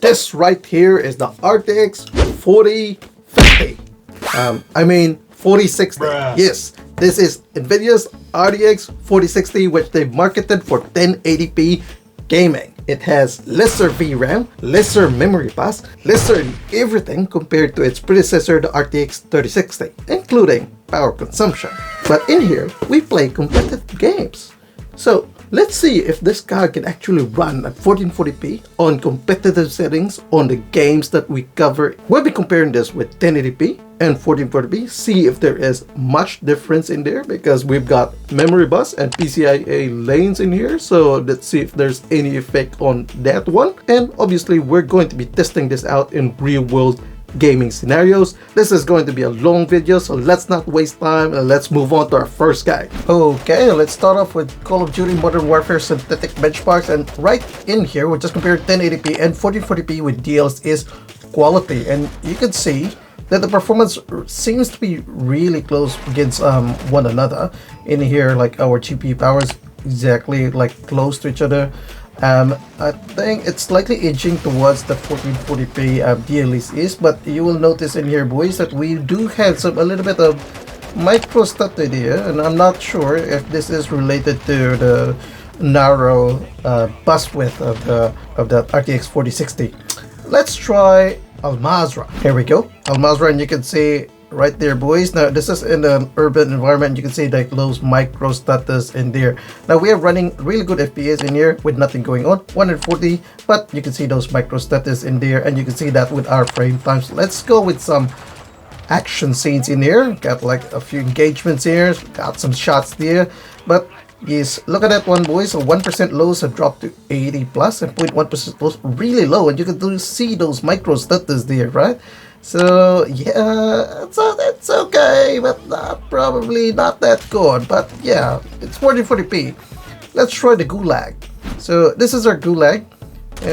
This right here is the RTX 4050. I mean 4060. Bruh. Yes, this is NVIDIA's RTX 4060, which they marketed for 1080p gaming. It has lesser VRAM, lesser memory pass, lesser in everything compared to its predecessor, the RTX 3060, including power consumption. But in here, we play competitive games. So let's see if this card can actually run at 1440p on competitive settings on the games that we cover. We'll be comparing this with 1080p and 1440p, see if there is much difference in there, because we've got memory bus and PCIe lanes in here. So let's see if there's any effect on that one. And obviously we're going to be testing this out in real world gaming scenarios. This is going to be a long video, so let's not waste time and let's move on to our first guy. Okay, let's start off with Call of Duty Modern Warfare synthetic benchmarks, and right in here we'll just compare 1080p and 1440p with DLSS quality, and you can see that the performance seems to be really close against one another. In here, like our GPU powers exactly like close to each other. I think it's slightly edging towards the 1440p DLSS, but you will notice in here, boys, that we do have a little bit of micro stutter here, and I'm not sure if this is related to the narrow bus width of the RTX 4060. Let's try Mazrah. Here we go, Mazrah, and you can see right there, boys. Now this is in an urban environment. You can see like those micro stutters in there. Now we are running really good FPS in here with nothing going on, 140, but you can see those micro stutters in there, and you can see that with our frame times. Let's go with some action scenes in here. Got like a few engagements here, got some shots there, but yes, look at that one, boys. So 1% lows have dropped to 80 plus, and 0.1% lows really low, and you can see those micro stutters there, right? So yeah, it's okay, but probably not that good. But yeah, it's 1440p. Let's try the gulag. So this is our gulag.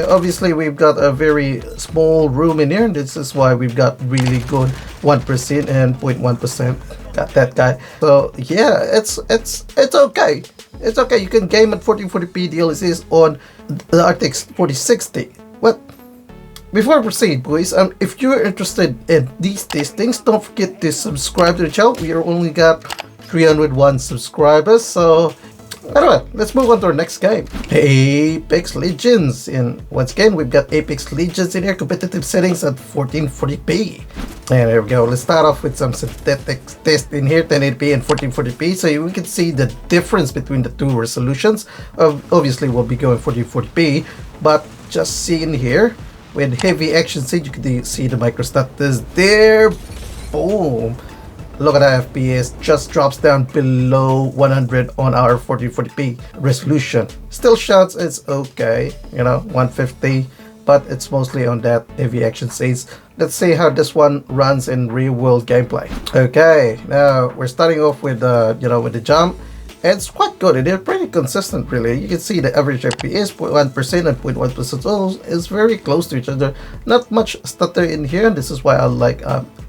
Obviously we've got a very small room in here, and this is why we've got really good 1% and 0.1%. Got that guy. So yeah, it's okay. It's okay. You can game at 1440p DLSS on the RTX 4060. What? Before I proceed, boys, if you're interested in these testings, don't forget to subscribe to the channel. We are only got 301 subscribers, so anyway, let's move on to our next game, Apex Legends. And once again, we've got Apex Legends in here, competitive settings at 1440p. And there we go. Let's start off with some synthetic test in here, 1080p and 1440p, so we can see the difference between the two resolutions. Obviously, we'll be going 1440p, but just see in here, with heavy action scene, you can see the micro stutters there. Boom! Look at that FPS, just drops down below 100 on our 1440p resolution. Still shots, it's okay, you know, 150, but it's mostly on that heavy action scenes. Let's see how this one runs in real world gameplay. Okay, now we're starting off with with the jump. It's quite good, and they're pretty consistent, really. You can see the average FPS 0.1% and 0.1% is very close to each other. Not much stutter in here, and this is why I like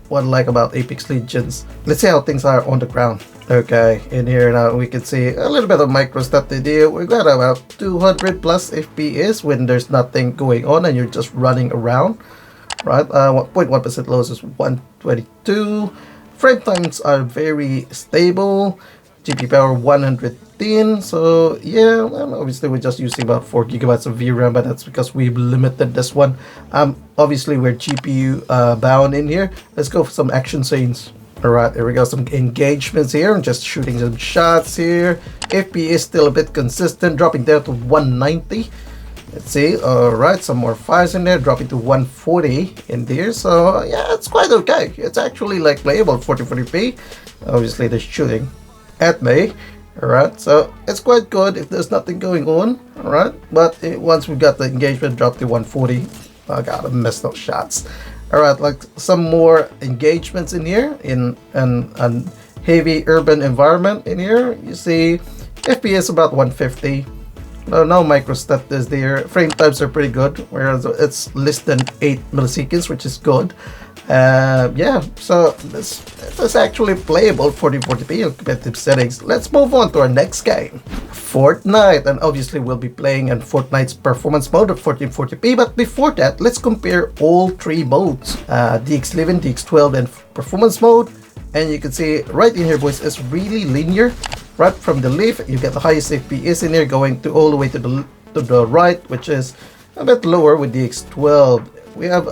what I like about Apex Legends. Let's see how things are on the ground. Okay, in here now we can see a little bit of micro stutter there. We got about 200 plus FPS when there's nothing going on and you're just running around, right? 0.1% lows is 122. Frame times are very stable. GPU power 110, so yeah, well, obviously we're just using about 4 gigabytes of VRAM, but that's because we've limited this one. Obviously we're GPU bound in here. Let's go for some action scenes. Alright, here we go, some engagements here, and just shooting some shots here. FPS still a bit consistent, dropping down to 190. Let's see, alright, some more fires in there, dropping to 140 in there, so yeah, it's quite okay. It's actually like playable 1440p. Obviously they're shooting at me, alright, so it's quite good if there's nothing going on, alright, but once we got the engagement dropped to 140, I gotta miss those shots. Alright, like some more engagements in here in an heavy urban environment in here. You see FPS about 150. No micro stutters there. Frame times are pretty good, whereas it's less than 8 milliseconds, which is good. Yeah, so this is actually playable 1440p in competitive settings. Let's move on to our next game, Fortnite, and obviously we'll be playing in Fortnite's performance mode of 1440p. But before that, let's compare all three modes: DX11, DX12, and performance mode. And you can see right in here, boys, it's really linear. Right from the left, you get the highest FPS in here, going to all the way to the right, which is a bit lower with DX12. We have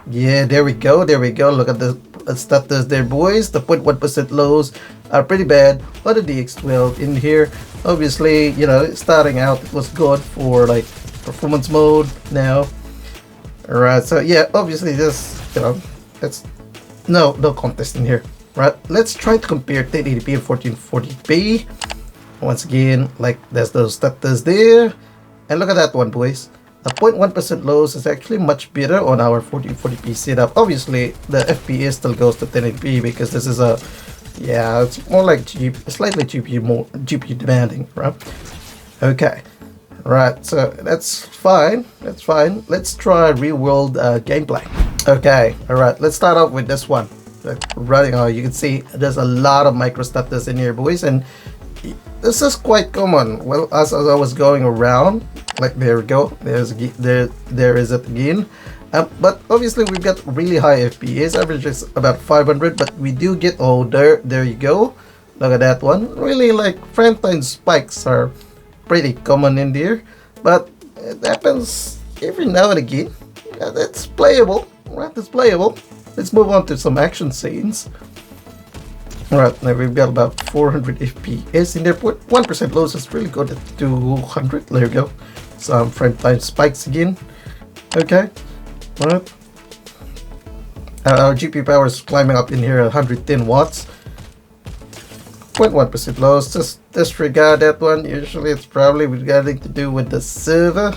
yeah, there we go, look at the status there, boys. The 0.1% lows are pretty bad on the DX12 in here. Obviously, you know, starting out it was good for like performance mode now. Alright, so yeah, obviously this, you know, it's no contest in here. Right, let's try to compare 1080p and 1440p. Once again, like there's those status there. And look at that one, boys. The 0.1% lows is actually much better on our 1440p setup. Obviously, the FPS still goes to 1080p because this is a, yeah, it's more like slightly GPU demanding, right? Okay, right, so that's fine. That's fine. Let's try real world gameplay. Okay, all right. Let's start off with this one. Running, you can see there's a lot of micro status in here, boys, and this is quite common. Well, as I was going around, like there we go, there is it again. But obviously we've got really high FPS, average is about 500, but we do get, oh, there you go, look at that one. Really, like frame time spikes are pretty common in there, but it happens every now and again. It's playable, right? It's playable. Let's move on to some action scenes. Alright, now we've got about 400 FPS in there. 1% lows is really good at 200. There we go. Some frame time spikes again. Okay. Alright. Our GPU power is climbing up in here at 110 watts. 0.1% lows. Just disregard that one. Usually it's probably regarding to do with the server.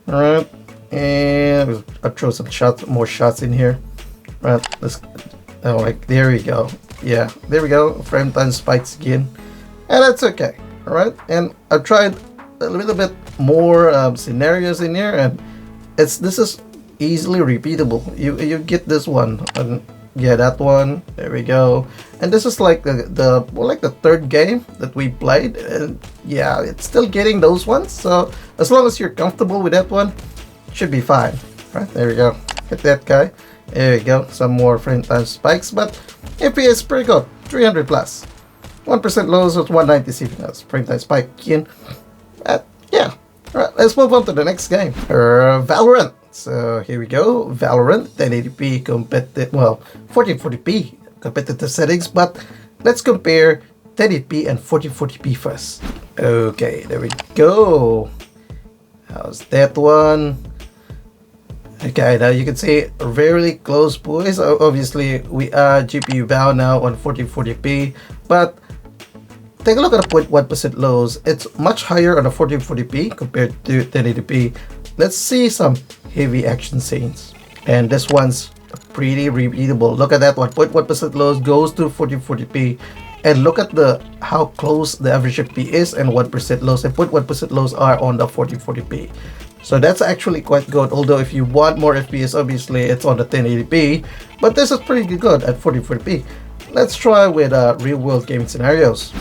Alright. And I'll throw some more shots in here. Right, let's, oh, like there we go. Yeah, there we go. Frame time spikes again, and that's okay. All right, and I've tried a little bit more scenarios in here, and this is easily repeatable. You get this one, and yeah, that one. There we go. And this is like the more like the third game that we played, and yeah, it's still getting those ones. So as long as you're comfortable with that one, it should be fine. Right, there we go. Hit that guy. There you go, some more frame time spikes, but FPS pretty good, 300 plus. 1% lows with 190 CPUs, frame time spike again. Yeah, alright, let's move on to the next game, Valorant. So here we go, Valorant, 1080p competitive, well, 1440p competitive settings, but let's compare 1080p and 1440p first. Okay, there we go. How's that one? Okay, now you can see very close, boys. Obviously, we are GPU bound now on 1440p, but take a look at the 0.1% lows. It's much higher on the 1440p compared to 1080p. Let's see some heavy action scenes, and this one's pretty repeatable. Look at that one, 0.1% lows goes to 1440p, and look at how close the average FPS is, and 1% lows and 0.1% lows are on the 1440p. So that's actually quite good, although if you want more FPS, obviously it's on the 1080p, but this is pretty good at 1440p. Let's try with real world gaming scenarios.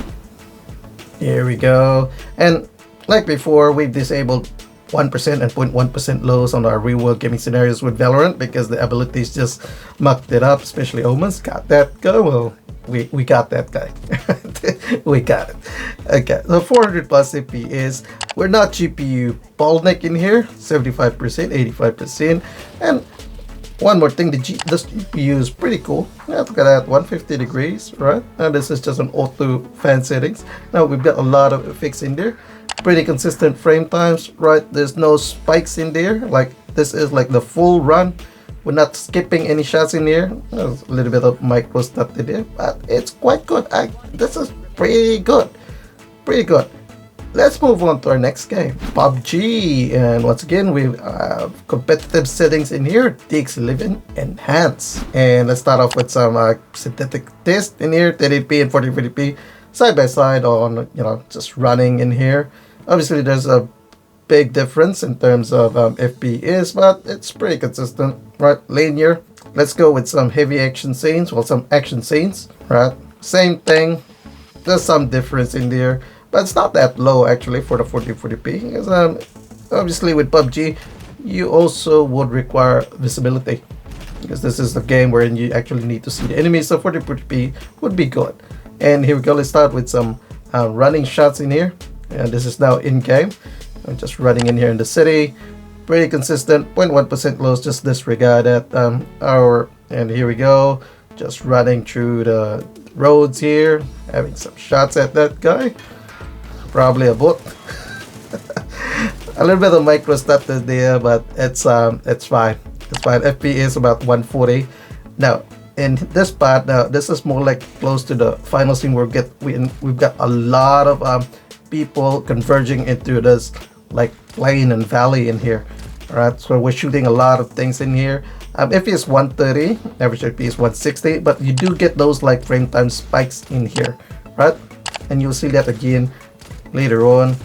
Here we go, and like before, we've disabled 1% and 0.1% lows on our real world gaming scenarios with Valorant because the abilities just mucked it up, especially Omen's got that go. Well, we got that guy. We got it. Okay, so 400 plus FPS. We're not GPU bottleneck in here, 75%, 85%. And one more thing, this GPU is pretty cool. Yeah, look at that, 150 degrees, right? And this is just an auto fan settings. Now we've got a lot of effects in there. Pretty consistent frame times, right? There's no spikes in there. Like this is like the full run. We're not skipping any shots in here. There's a little bit of micro stuff in there, but it's quite good. This is pretty good. Pretty good. Let's move on to our next game, PUBG. And once again, we have competitive settings in here, DX11 Enhance. And let's start off with some synthetic test in here, 1080p and 1440p, side by side on, just running in here. Obviously, there's a big difference in terms of FPS, but it's pretty consistent, right? Linear let's go with some heavy action scenes, well, some action scenes, right? Same thing, there's some difference in there, but it's not that low actually for the 1440p, because obviously with PUBG, you also would require visibility, because this is the game wherein you actually need to see the enemies, so 1440p would be good. And here we go, let's start with some running shots in here, and this is now in game. I'm just running in here in the city, pretty consistent, 0.1% lows, just disregard that. And here we go, just running through the roads here, having some shots at that guy, probably a bot. A little bit of micro stutter there, but it's fine. It's fine. FP is about 140. Now in this part, now this is more like close to the final scene where we've got a lot of people converging into this like plain and valley in here. Alright, so we're shooting a lot of things in here. FP is 130, average FP is 160, but you do get those like frame time spikes in here, right? And you'll see that again later on.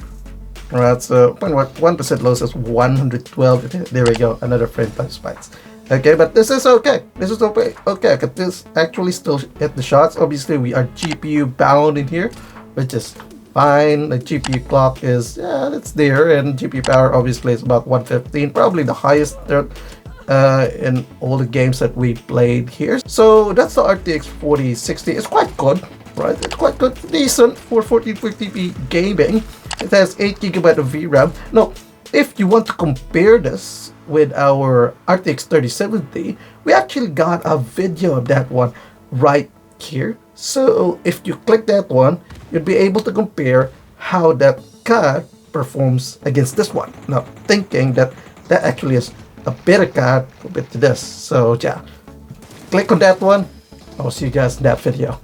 Alright, so 0.1% loss is 112. There we go, another frame time spikes. Okay, but this is okay. This is okay. Okay, I can this actually still hit the shots. Obviously, we are GPU bound in here, which is fine. The GPU clock is, yeah, it's there, and GPU power obviously is about 115, probably the highest in all the games that we played here. So that's the RTX 4060. It's quite good, right? It's quite good, decent for 1450p gaming. It has 8GB of VRAM. Now, if you want to compare this with our RTX 3070, we actually got a video of that one right here. So if you click that one, you'll be able to compare how that card performs against this one. Now, thinking that that actually is a better card compared to this. So yeah, click on that one. I'll see you guys in that video.